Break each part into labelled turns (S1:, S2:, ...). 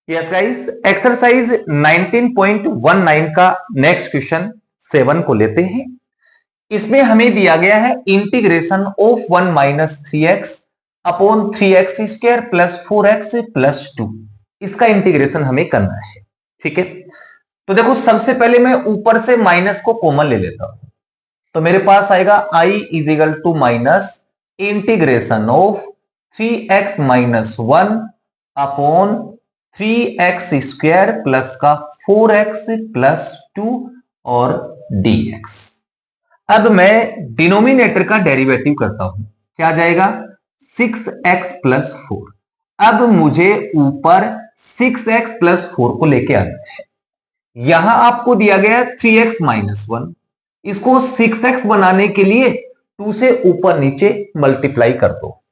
S1: Yes guys, exercise 19.19 का next question 7 को लेते हैं। इसमें हमें दिया गया है integration of 1 minus 3x upon 3x square plus 4x plus 2। इसका इंटीग्रेशन हमें करना है। ठीक है, तो देखो सबसे पहले मैं ऊपर से माइनस को कॉमन ले लेता हूं, तो मेरे पास आएगा i is equal to minus integration of 3x minus 1 upon 3x square plus का 4x प्लस 2 और dx। अब मैं डिनोमिनेटर का डेरिवेटिव करता हूं, क्या जाएगा 6x प्लस 4। अब मुझे ऊपर 6x प्लस 4 को लेके आना है। यहां आपको दिया गया 3x माइनस 1, इसको 6x बनाने के लिए 2 से ऊपर नीचे मल्टीप्लाई कर दो,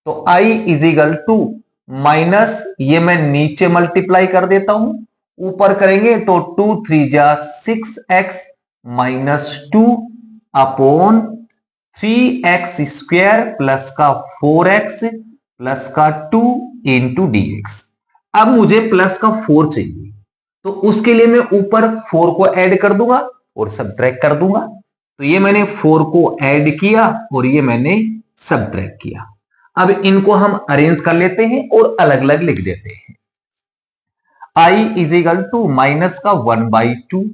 S1: तो i is equal to minus, ये मैं नीचे मल्टीप्लाई कर देता हूं, ऊपर करेंगे तो 2 3 जा 6x minus 2 upon 3x square plus का 4x प्लस का 2 इंटू dx। अब मुझे प्लस का 4 चाहिए, तो उसके लिए मैं ऊपर 4 को ऐड कर दूंगा और सब्ट्रैक्ट कर दूंगा। तो ये मैंने 4 को ऐड किया और ये मैंने सब्ट्रैक्ट किया। अब इनको हम अरेंज कर लेते हैं और अलग अलग लिख देते हैं। i is equal to minus का 1/2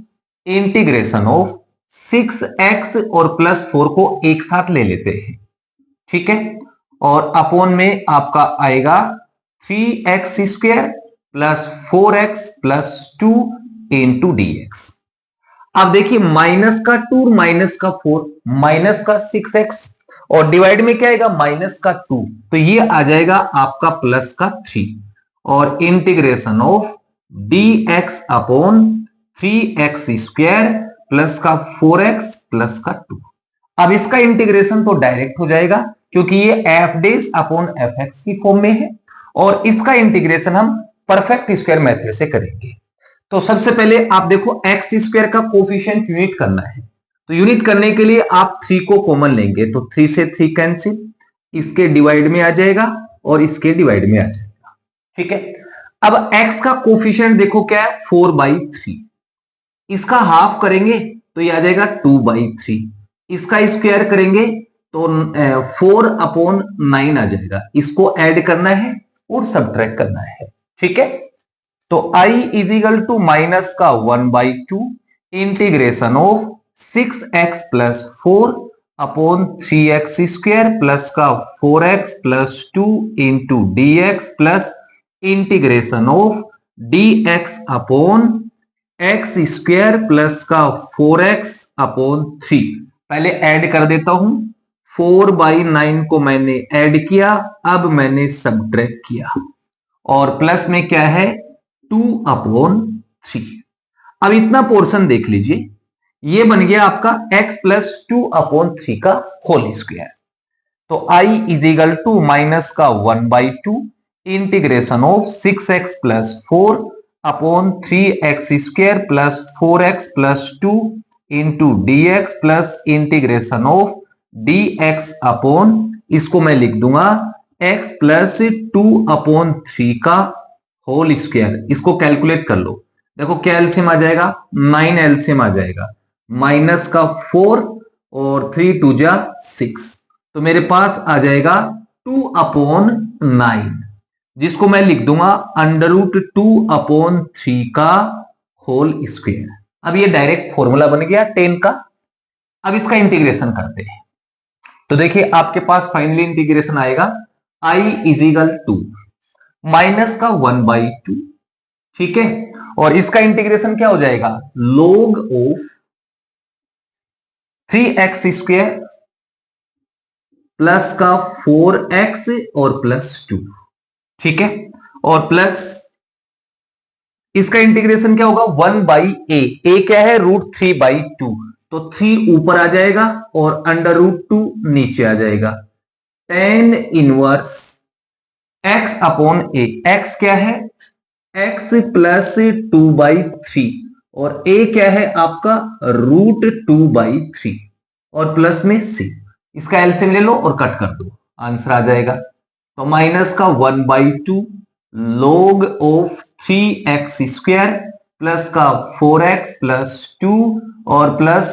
S1: इंटीग्रेशन ऑफ 6x और प्लस 4 को एक साथ ले लेते हैं। ठीक है, और अपॉन में आपका आएगा 3x square plus 4x plus 2 into dx। अब देखिए माइनस का 2 माइनस का 4 माइनस का 6x और डिवाइड में क्या आएगा माइनस का 2, तो ये आ जाएगा आपका प्लस का 3 और integration of dx upon 3x square plus का 4x प्लस का 2। अब इसका इंटीग्रेशन तो डायरेक्ट हो जाएगा क्योंकि ये f डेश अपॉन fx की फॉर्म में है, और इसका इंटीग्रेशन हम परफेक्ट स्क्वायर मेथड से करेंगे। तो सबसे पहले आप देखो x स्क्वायर का कोफिशिएंट यूनिट करना है, तो यूनिट करने के लिए आप 3 को कॉमन लेंगे, तो 3 से 3 कैंसिल, इसके डिवाइड में आ जाएगा और इसके डिवाइड में आ जाएगा। ठीक है, अब x का कोफिशिएंट देखो क्या है 4/3, इसका हाफ करेंगे तो ये आ जाएगा 2/3, इसका स्क्वायर करेंगे तो 4/9 आ जाएगा। इसको ऐड करना है और सब्ट्रैक्ट करना है। ठीक है, तो i is equal to minus का 1/2 integration of 6x plus 4 upon 3x square plus का 4x plus 2 into dx plus integration of dx upon x square plus का 4x अपॉन 3। पहले ऐड कर देता हूं, 4/9 को मैंने ऐड किया, अब मैंने सब्ट्रैक्ट किया, और प्लस में क्या है 2/3। अब इतना पोर्शन देख लीजिए, ये बन गया आपका x प्लस 2/3 का होल स्क्वायर। तो i is equal to minus का 1/2 integration of 6x plus 4 upon 3x square plus 4x plus 2 into dx plus integration of dx upon, इसको मैं लिख दूंगा x प्लस 2/3 का होल स्क्वायर। इसको कैलकुलेट कर लो, देखो क्या एलसीएम आ जाएगा 9 एलसीएम आ जाएगा, माइनस का 4 और 3 2 जा 6, तो मेरे पास आ जाएगा 2/9, जिसको मैं लिख दूंगा √2/3 का होल स्क्वायर। अब ये डायरेक्ट फॉर्मूला बन गया 10 का। अब इसका इंटीग्रेशन करते हैं, तो देखिए आपके पास फाइनली इंटीग्रेशन आएगा i is equal to minus का 1/2। ठीक है, और इसका इंटीग्रेशन क्या हो जाएगा log of 3x square plus का 4x और प्लस 2। ठीक है, और प्लस इसका इंटीग्रेशन क्या होगा 1/a क्या है √3/2, तो 3 ऊपर आ जाएगा और √2 नीचे आ जाएगा, tan inverse x upon a। x क्या है x प्लस 2/3 और a क्या है आपका √2/3 और प्लस में c। इसका एलसीएम ले लो और कट कर दो, आंसर आ जाएगा। तो माइनस का 1/2 log ऑफ 3x² प्लस का 4x प्लस 2 और प्लस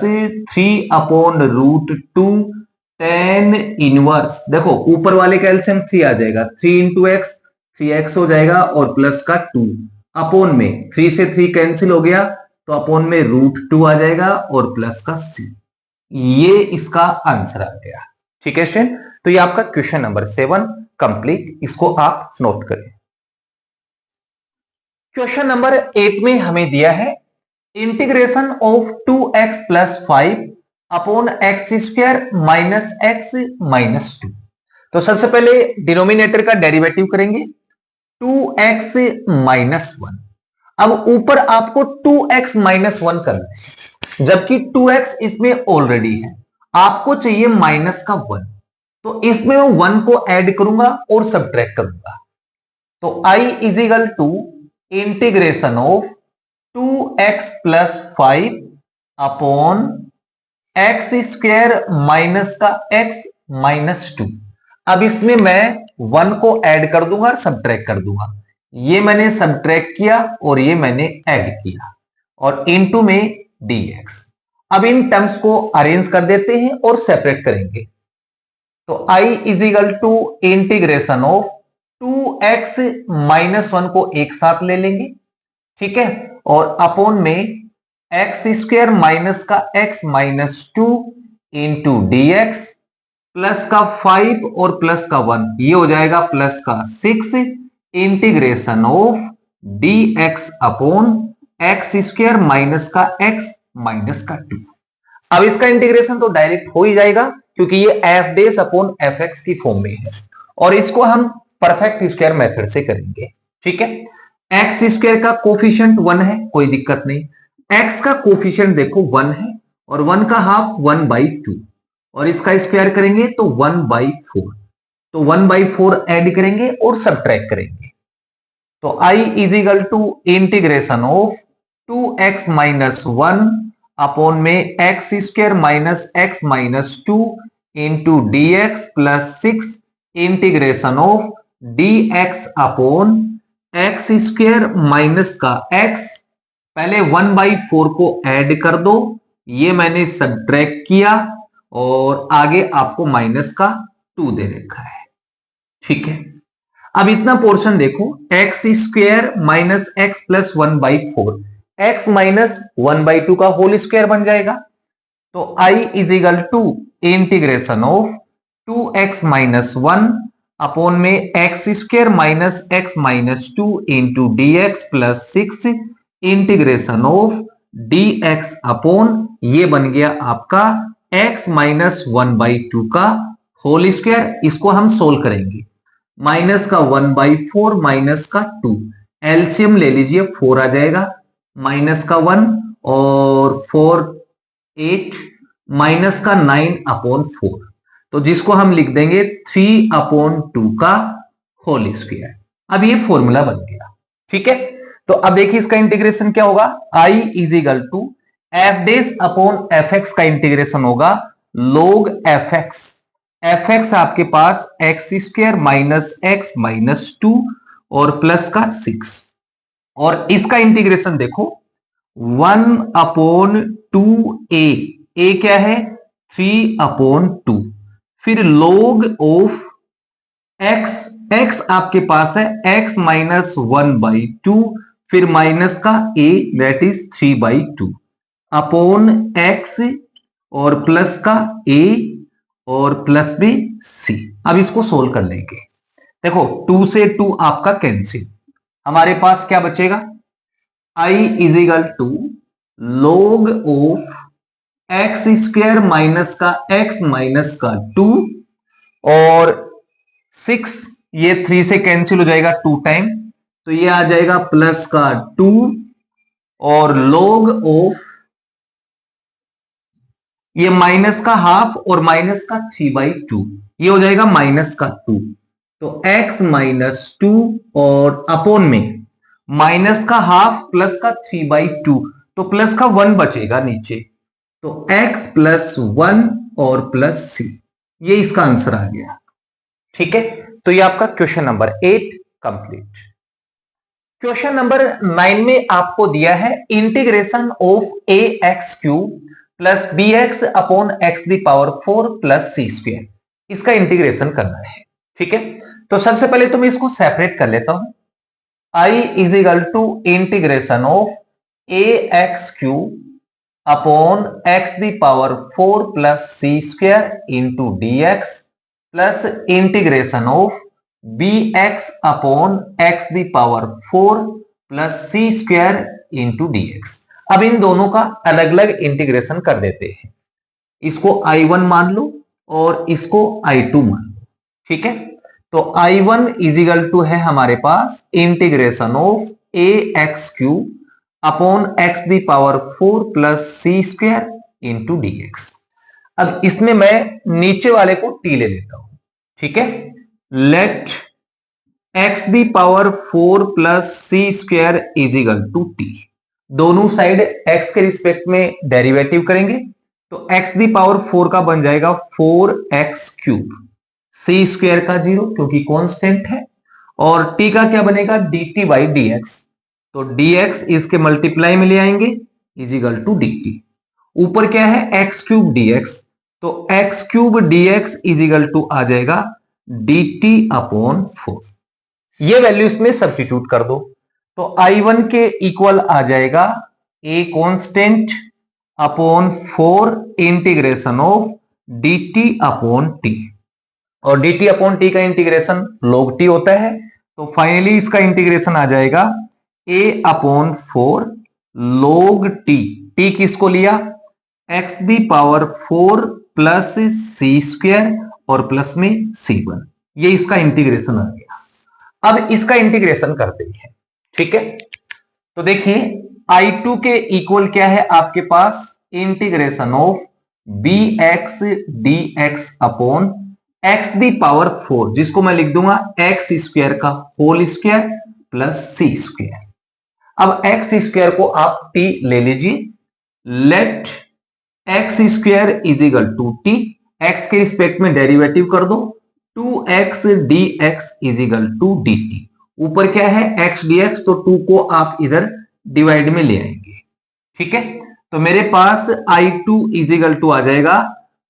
S1: 3/√2 tan इनवर्स। देखो ऊपर वाले का एलसीएम 3 आ जाएगा, 3 इंटू एक्स, 3x हो जाएगा और प्लस का 2 अपोन में 3 से 3 कैंसिल हो गया तो अपोन में √2 आ जाएगा और प्लस का c। ये इसका आंसर आ गया। ठीक है स्टूडेंट, तो ये आपका क्वेश्चन नंबर 7 कंप्लीट, इसको आप नोट करें। क्वेश्चन नंबर 8 में हमें दिया है integration of 2x plus 5 upon x² minus x minus 2। तो सबसे पहले डिनोमिनेटर का डेरिवेटिव करेंगे 2x माइनस 1। अब ऊपर आपको 2x माइनस 1 करना है, जबकि 2x इसमें ऑलरेडी है, आपको चाहिए माइनस का 1। तो इसमें मैं 1 को ऐड करूंगा और सब्ट्रैक्ट करूंगा। तो I is equal to integration of 2x plus 5 upon x² minus का x माइनस 2। अब इसमें मैं 1 को ऐड कर दूंगा और सब्ट्रैक्ट कर दूंगा। ये मैंने सब्ट्रैक्ट किया और ये मैंने ऐड किया और इनटू में dx। अब इन टर्म्स को अरेंज कर देते हैं और सेपरेट करेंगे। तो I is equal to integration of 2x minus 1 को एक साथ ले लेंगे, ठीक है, और अपोन में x² माइनस का x minus 2 into dx plus का 5 और प्लस का 1, ये हो जाएगा प्लस का 6 integration of dx upon x² minus का x माइनस का 2। अब इसका इंटीग्रेशन तो डायरेक्ट हो ही जाएगा क्योंकि ये f डेस अपॉन fx की फॉर्म में है और इसको हम परफेक्ट स्क्वायर मेथड से करेंगे। ठीक है, x² का कोफिशिएंट 1 है, कोई दिक्कत नहीं। x का कोफिशिएंट देखो 1 है और 1 का हाफ 1/2 और इसका स्क्वायर करेंगे तो 1/4। तो 1/4 ऐड करेंगे और सब्ट्रैक्ट करेंगे। तो I is equal to integration of 2x minus 1 upon में x² minus x minus 2 into dx plus 6 integration of dx upon x² minus का x। पहले 1/4 को ऐड कर दो, ये मैंने सब्ट्रैक्ट किया और आगे आपको माइनस का 2 दे रखा है। ठीक है, अब इतना पोर्शन देखो x² minus x plus 1/4, x minus 1/2 का होल स्क्वायर बन जाएगा। तो I is equal to integration of 2x minus 1 upon में x² minus x minus 2 into dx plus 6 integration of dx upon ये बन गया आपका x माइनस 1/2 का होल स्क्वायर। इसको हम सोल्व करेंगे, माइनस का 1/4 माइनस का 2, एलसीएम ले लीजिए 4 आ जाएगा, माइनस का 1 और 4 8 माइनस का 9/4, तो जिसको हम लिख देंगे 3/2 का होल स्क्वायर। अब ये फॉर्मूला बन गया। ठीक है, तो अब देखिए इसका इंटीग्रेशन क्या होगा, I is equal to F dash upon F X का इंटीग्रेशन होगा log fx। fx आपके पास x² माइनस x माइनस 2 और प्लस का 6 और इसका इंटीग्रेशन देखो 1/2a, a क्या है 3/2, फिर log ऑफ x, x आपके पास है x माइनस 1/2 फिर माइनस का a that is 3/2 upon x और प्लस का a और प्लस भी c। अब इसको सोल्व कर लेंगे। देखो 2 से 2 आपका कैंसिल, हमारे पास क्या बचेगा, I is equal to log of x² minus का x माइनस का 2 और 6, ये 3 से कैंसिल हो जाएगा 2 टाइम, तो ये आ जाएगा प्लस का 2 और log ऑफ ये माइनस का हाफ और माइनस का 3/2, ये हो जाएगा माइनस का 2। तो x माइनस 2 और अपोन में माइनस का हाफ प्लस का 3/2, तो प्लस का 1 बचेगा नीचे, तो x प्लस 1 और प्लस c, ये इसका आंसर आ गया। ठीक है, तो ये आपका question number 8 complete. Question number 9 में आपको दिया है integration of A x cube plus B x upon x the power 4 plus C square, इसका इंटीग्रेशन करना है। ठीक है, तो सबसे पहले तो मैं इसको सेपरेट कर लेता हूं। I is equal to integration of A x cube upon x the power 4 plus C square into d x plus integration of b x upon x the power 4 plus C square into d x. अब इन दोनों का अलग अलग integration कर देते हैं। इसको I1 मान लो और इसको I2 मान लो। ठीक है, तो I1 इजिकल टू है हमारे पास integration of A x cube upon x the power 4 plus C square into d x. अब इसमें मैं नीचे वाले को टी ले लेता हूं। ठीक है, let X the power 4 plus C square is equal to T. दोनों साइड एक्स के रिस्पेक्ट में डेरिवेटिव करेंगे तो एक्स दी पावर 4 का बन जाएगा 4x क्यूब, सी स्क्वायर का 0 क्योंकि कांस्टेंट है, और t का क्या बनेगा dt बाई डी एक्स। तो dx इसके मल्टीप्लाई में ले आएंगे इजिकल टू dt। ऊपर क्या है x क्यूब dx, तो x cube dx is equal to आ जाएगा dt अपॉन 4। ये वैल्यू इसमें सब्स्टिट्यूट कर दो तो I1 के इक्वल आ जाएगा a constant upon 4 integration of dt upon t, और dt अपॉन t का इंटीग्रेशन log t होता है। तो फाइनली इसका इंटीग्रेशन आ जाएगा a upon 4 log t। t किसको लिया x the power 4 plus C square और प्लस में c1, ये इसका इंटीग्रेशन आ गया। अब इसका इंटीग्रेशन करते हैं। ठीक है, तो देखिए I2 के इक्वल क्या है आपके पास integration of b x D x upon x the power 4, जिसको मैं लिख दूंगा एक्स स्क्वायर का होल स्क्वायर प्लस सी स्क्वायर। अब एक्स स्क्वायर को आप टी ले लीजिए, let x square is equal to t, x के रिस्पेक्ट में डेरिवेटिव कर दो 2x dx is equal to dt। ऊपर क्या है x dx, तो 2 को आप इधर डिवाइड में ले आएंगे। ठीक है, तो मेरे पास I2 इजिकल टू आ जाएगा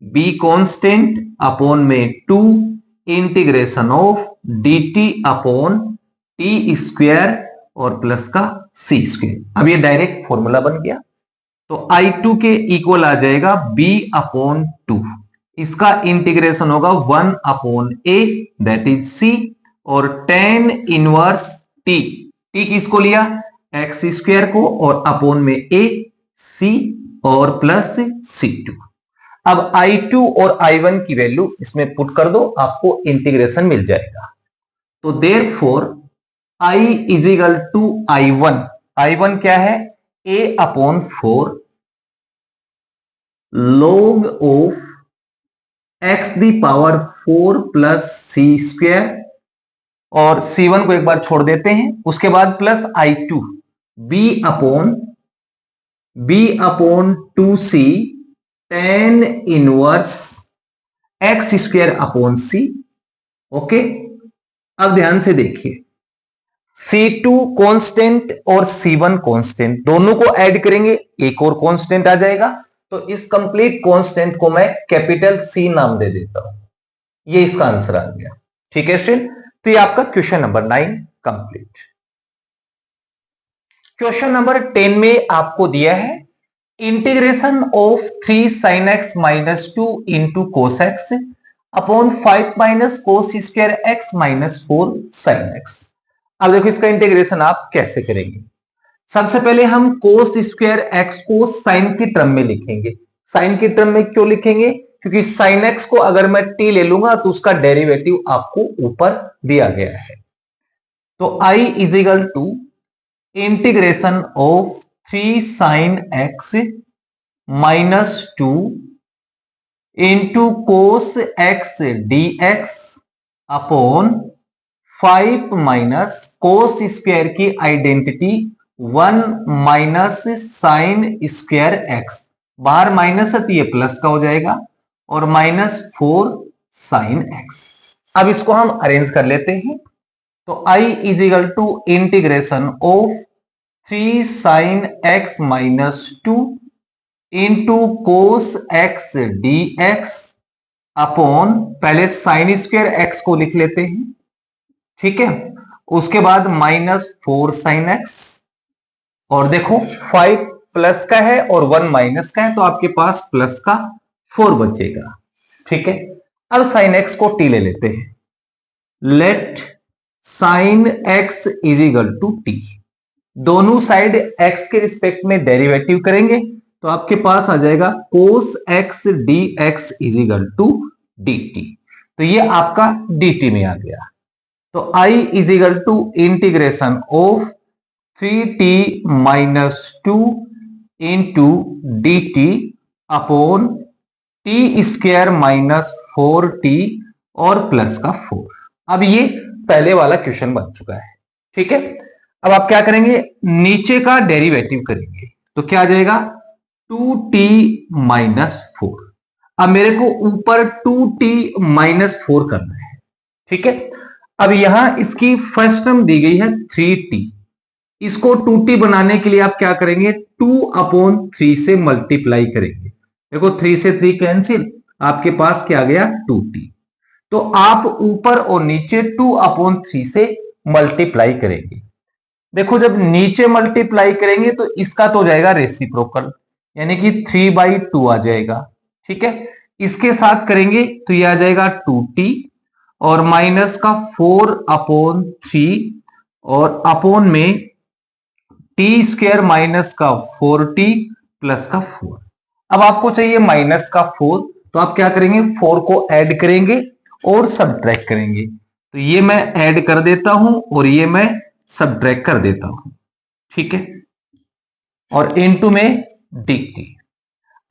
S1: b कांस्टेंट अपॉन में 2 integration of dt upon T square और प्लस का c स्क्वायर। अब ये डायरेक्ट फॉर्मूला बन गया, तो I2 के इक्वल आ जाएगा b अपॉन 2, इसका इंटीग्रेशन होगा 1 upon a that is c, और tan इनवर्स t, t किसको लिया एक्स स्क्वायर को और अपॉन में a c और प्लस c2। अब I2 और I1 की वैल्यू इसमें पुट कर दो, आपको इंटीग्रेशन मिल जाएगा। तो therefore I is equal to I1, I1 क्या है a upon 4 log of X the power 4 plus C square, और C1 को एक बार छोड़ देते हैं, उसके बाद plus I2 b upon 2c tan inverse x square upon c। Okay, अब ध्यान से देखिए C2 कांस्टेंट और C1 कांस्टेंट, दोनों को ऐड करेंगे एक और कांस्टेंट आ जाएगा, तो इस कंप्लीट कांस्टेंट को मैं कैपिटल C नाम दे देता हूं। ये इसका आंसर आ गया। ठीक है स्टूडेंट, तो ये आपका question number 9 complete. Question number 10 में आपको दिया है integration of 3 sin x minus 2 into cos x upon 5 minus cos square x minus 4 sin x। अब देखो इसका इंटीग्रेशन आप कैसे करेंगे। सबसे पहले हम कोस स्क्वायर एक्स को साइन की टर्म में लिखेंगे। साइन की टर्म में क्यों लिखेंगे, क्योंकि साइन एक्स को अगर मैं टी ले लूंगा तो उसका डेरिवेटिव आपको ऊपर दिया गया है। तो I is equal to integration of 3 sine x minus 2 into cos x D x upon 5 minus cos square की identity 1 minus sine square x, बाहर माइनस है तो ये प्लस का हो जाएगा, और माइनस 4 साइन एक्स। अब इसको हम अरेंज कर लेते हैं। तो i is equal to integration of 3 sine x minus 2 into cos x D x upon, पहले साइन स्क्वायर एक्स को लिख लेते हैं, ठीक है, उसके बाद -4 साइन एक्स, और देखो 5 प्लस का है और 1 माइनस का है, तो आपके पास प्लस का 4 बचेगा, ठीक है। अब साइन एक्स को टी ले लेते हैं, let sine X is equal to T, दोनों साइड एक्स के रिस्पेक्ट में डेरिवेटिव करेंगे तो आपके पास आ जाएगा cos x D X is equal to D T, तो ये आपका डी टी में आ गया। तो i is equal to integration of 3t minus 2 into D T upon T square minus 4t और प्लस का 4। अब ये पहले वाला क्वेश्चन बन चुका है, ठीक है। अब आप क्या करेंगे, नीचे का डेरिवेटिव करेंगे, तो क्या आ जाएगा 2t माइनस 4। अब मेरे को ऊपर 2t माइनस 4 करना है, ठीक है। अब यहां इसकी फर्स्ट टर्म दी गई है 3t, इसको 2t बनाने के लिए आप क्या करेंगे, 2/3 से मल्टीप्लाई करेंगे। देखो 3 से 3 कैंसिल, आपके पास क्या आ गया 2t, तो आप ऊपर और नीचे 2/3 से मल्टीप्लाई करेंगे। देखो जब नीचे मल्टीप्लाई करेंगे तो इसका तो हो जाएगा रेसिप्रोकल, यानी कि 3/2 आ जाएगा, ठीक है। इसके साथ करेंगे तो यह आ जाएगा 2t और माइनस का 4/3 और अपॉन में टी स्क्वायर माइनस का 4t प्लस का 4। अब आपको चाहिए माइनस का 4, तो आप क्या करेंगे 4 को ऐड करेंगे और सब्ट्रैक्ट करेंगे, तो ये मैं ऐड कर देता हूं और ये मैं सब्ट्रैक्ट कर देता हूं, ठीक है, और इनटू में dt।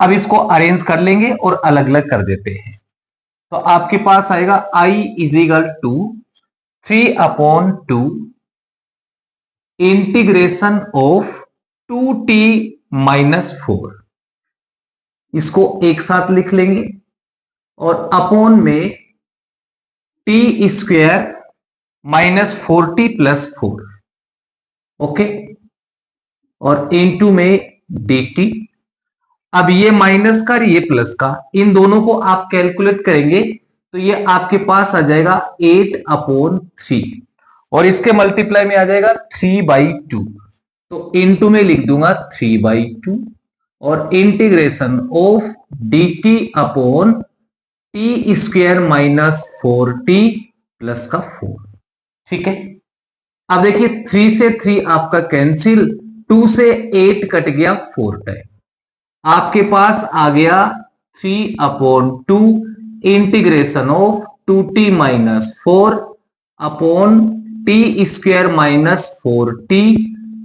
S1: अब इसको अरेंज कर लेंगे और अलग अलग कर देते हैं, तो आपके पास आएगा i is equal to 3/2 integration of 2t minus 4, इसको एक साथ लिख लेंगे, और अपॉन में T square minus 4t plus 4, okay, और इनटू में dt। अब ये माइनस का और ये प्लस का, इन दोनों को आप कैलकुलेट करेंगे तो ये आपके पास आ जाएगा 8/3 और इसके मल्टीप्लाई में आ जाएगा 3/2, तो इनटू में लिख दूंगा 3/2 और integration of dt upon T square minus 4t plus का 4, ठीक है। अब देखिए 3 से 3 आपका कैंसिल, 2 से 8 कट गया 4 टाइम, आपके पास आ गया 3/2 integration of 2t minus 4 upon T square minus 4t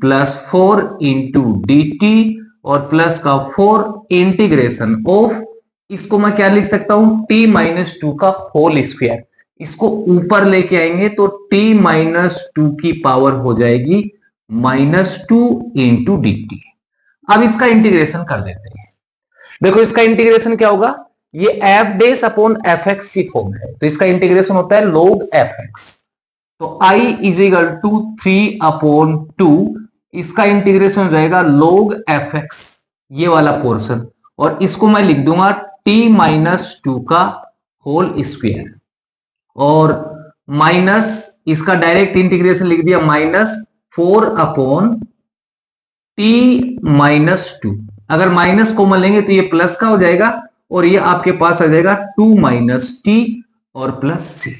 S1: plus 4 into D T और प्लस का 4 इंटीग्रेशन ऑफ, इसको मैं क्या लिख सकता हूं t माइनस 2 का होल स्क्वायर, इसको ऊपर लेके आएंगे तो t माइनस 2 की पावर हो जाएगी -2 इंटू डी टी। अब इसका इंटीग्रेशन कर देते हैं, देखो इसका इंटीग्रेशन क्या होगा, ये F dash upon F x की फॉर्म है, तो इसका इंटीग्रेशन होता है log एफ एक्स, तो i इज इक्वल टू 3/2, इसका इंटीग्रेशन हो जाएगा log एफ एक्स, ये वाला पोर्शन, और इसको मैं लिख दूंगा t माइनस 2 का होल स्क्वायर, और माइनस इसका डायरेक्ट इंटीग्रेशन लिख दिया -4/t माइनस 2, अगर माइनस कॉमन लेंगे तो ये प्लस का हो जाएगा और ये आपके पास आ जाएगा 2 माइनस टी और प्लस सी।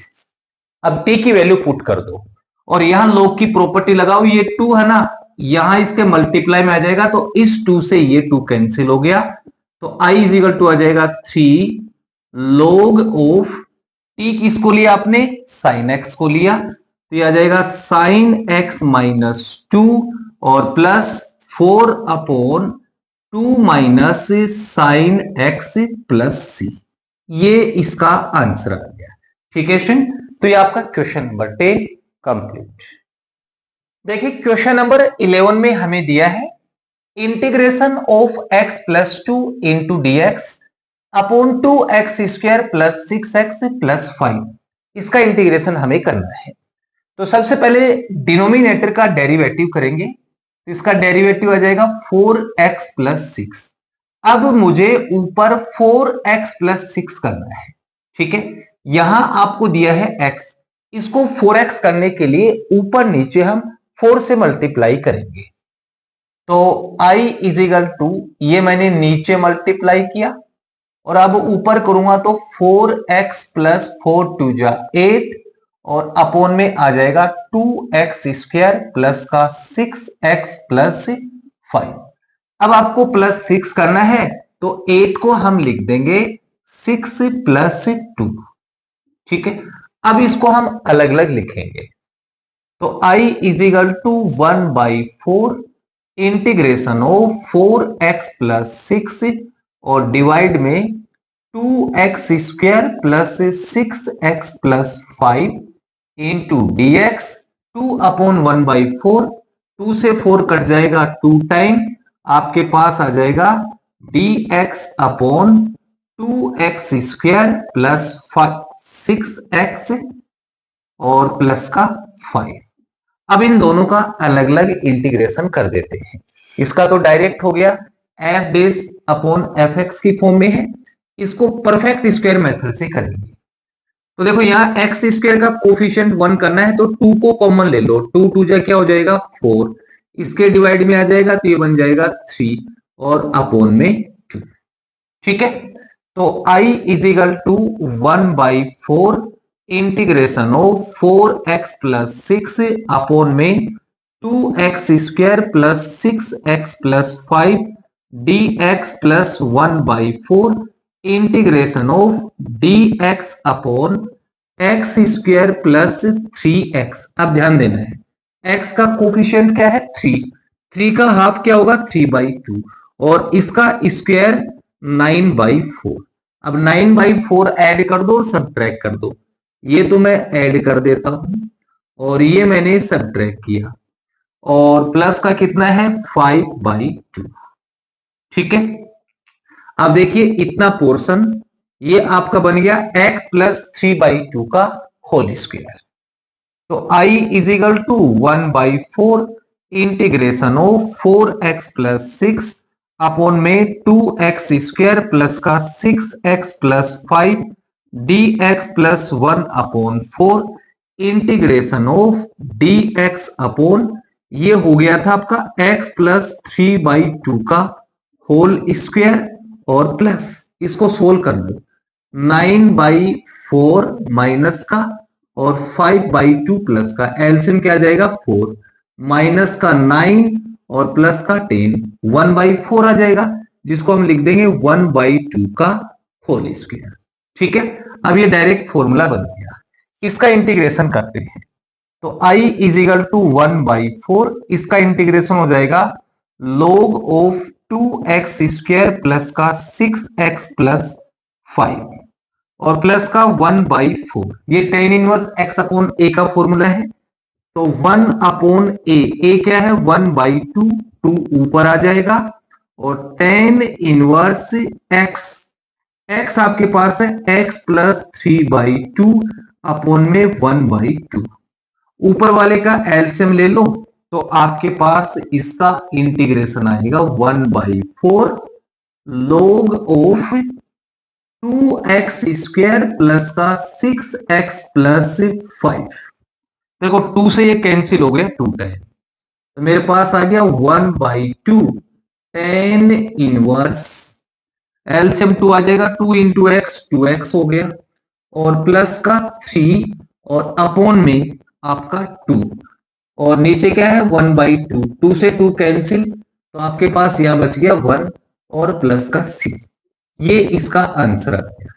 S1: अब टी की वैल्यू पुट कर दो और यहां log की प्रॉपर्टी लगाओ, ये 2 है ना, यहां इसके मल्टीप्लाई में आ जाएगा, तो इस 2 से ये 2 कैंसिल हो गया, तो i इज इक्वल टू आ जाएगा 3 log ऑफ टी, किसको लिया आपने साइन एक्स को लिया, तो ये आ जाएगा साइन एक्स माइनस 2 और plus 4/2 minus sine x plus c, ये इसका आंसर आ गया, ठीक है स्टूडेंट। तो ये आपका क्वेश्चन नंबर 10 कंप्लीट। देखिए क्वेश्चन नंबर 11 में हमें दिया है integration of x plus 2 into d x upon 2x square plus 6x plus 5, इसका इंटीग्रेशन हमें करना है। तो सबसे पहले डिनोमिनेटर का डेरिवेटिव करेंगे, तो इसका डेरिवेटिव आ जाएगा 4x प्लस 6। अब मुझे ऊपर 4x प्लस 6 करना है, ठीक है। यहां आपको दिया है x, इसको 4x करने के लिए ऊपर नीचे हम 4 से मल्टीप्लाई करेंगे। तो i इज इक्वल टू, ये मैंने नीचे मल्टीप्लाई किया और अब ऊपर करूंगा तो 4x प्लस 4 टू जा 8 और अपॉन में आ जाएगा 2x स्क्वायर प्लस का 6x प्लस 5। अब आपको प्लस 6 करना है तो 8 को हम लिख देंगे 6 प्लस 2, ठीक है। अब इसको हम अलग अलग लिखेंगे, तो i is equal to 1/4 integration of 4x plus 6 और डिवाइड में 2x square plus 6x plus 5 into dx। 2/1/4, 2 से 4 कट जाएगा 2 टाइम, आपके पास आ जाएगा dx upon 2x square plus 6x और प्लस का 5। अब इन दोनों का अलग अलग इंटीग्रेशन कर देते हैं। इसका तो डायरेक्ट हो गया, F base upon F x की फॉर्म में है, इसको परफेक्ट स्क्वायर मेथड से करेंगे। तो देखो यहाँ एक्स स्क्वायर का कोफिशिएंट 1 करना है तो 2 को कॉमन ले लो, 2 2 जा क्या हो जाएगा 4, इसके डिवाइड में आ जाएगा तो ये बन जाएगा 3 और अपॉन में 2, ठीक है। तो i is equal to 1/4 integration of 4x plus 6 upon में 2x square plus 6x plus 5 dx plus 1/4 integration of dx upon x square plus 3x। अब ध्यान देना है, x का कोफिशिएंट क्या है 3, 3 का हाफ क्या होगा 3/2 और इसका स्क्वायर 9/4। अब 9/4 ऐड कर दो, सब्ट्रैक्ट कर दो, ये तो मैं ऐड कर देता हूं और ये मैंने सब्ट्रैक्ट किया और प्लस का कितना है 5/2, ठीक है। अब देखिए इतना पोर्शन ये आपका बन गया x प्लस 3/2 का होल स्क्वायर। तो i is equal to 1/4 integration of 4x plus 6 upon में 2x स्क्वायर प्लस का 6x plus 5 dx plus 1/4 integration of dx upon, ये हो गया था आपका x प्लस 3/2 का होल स्क्वायर और प्लस इसको सोल्व कर लो, 9/4 माइनस का और 5/2 प्लस का एलसीएम क्या आ जाएगा 4, माइनस का 9 और प्लस का 10, 1/4 आ जाएगा जिसको हम लिख देंगे 1/2 का होल स्क्वायर, ठीक है। अब ये डायरेक्ट फॉर्मूला बन गया, इसका इंटीग्रेशन करते हैं तो i इज इक्वल टू 1/4, इसका इंटीग्रेशन हो जाएगा log of 2x square plus का 6x प्लस 5 और प्लस का 1/4, ये tan inverse x upon a का फॉर्मूला है। तो 1/a, a क्या है 1/2, 2 ऊपर आ जाएगा और tan इनवर्स x, x आपके पास है x प्लस 3/2 अपॉन में 1/2, ऊपर वाले का एलसीएम ले लो तो आपके पास इसका इंटीग्रेशन आएगा 1/4 log of 2x square plus का 6x प्लस 5। देखो 2 से ये कैंसिल हो गया 2 टाइम, तो मेरे पास आ गया 1/2 tan इनवर्स, एलसीएम 2 आ जाएगा 2 इंटू एक्स, 2x हो गया और प्लस का 3 और अपॉन में आपका 2 और नीचे क्या है 1/2, 2 से 2 कैंसिल तो आपके पास यहां बच गया 1 और प्लस का c, ये इसका आंसर आ गया,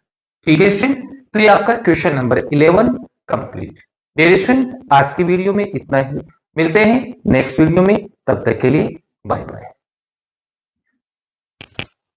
S1: ठीक है स्टूडेंट। तो ये आपका question number 11 complete. Dear student आज की वीडियो में इतना ही, मिलते हैं नेक्स्ट वीडियो में, तब तक के लिए बाय बाय।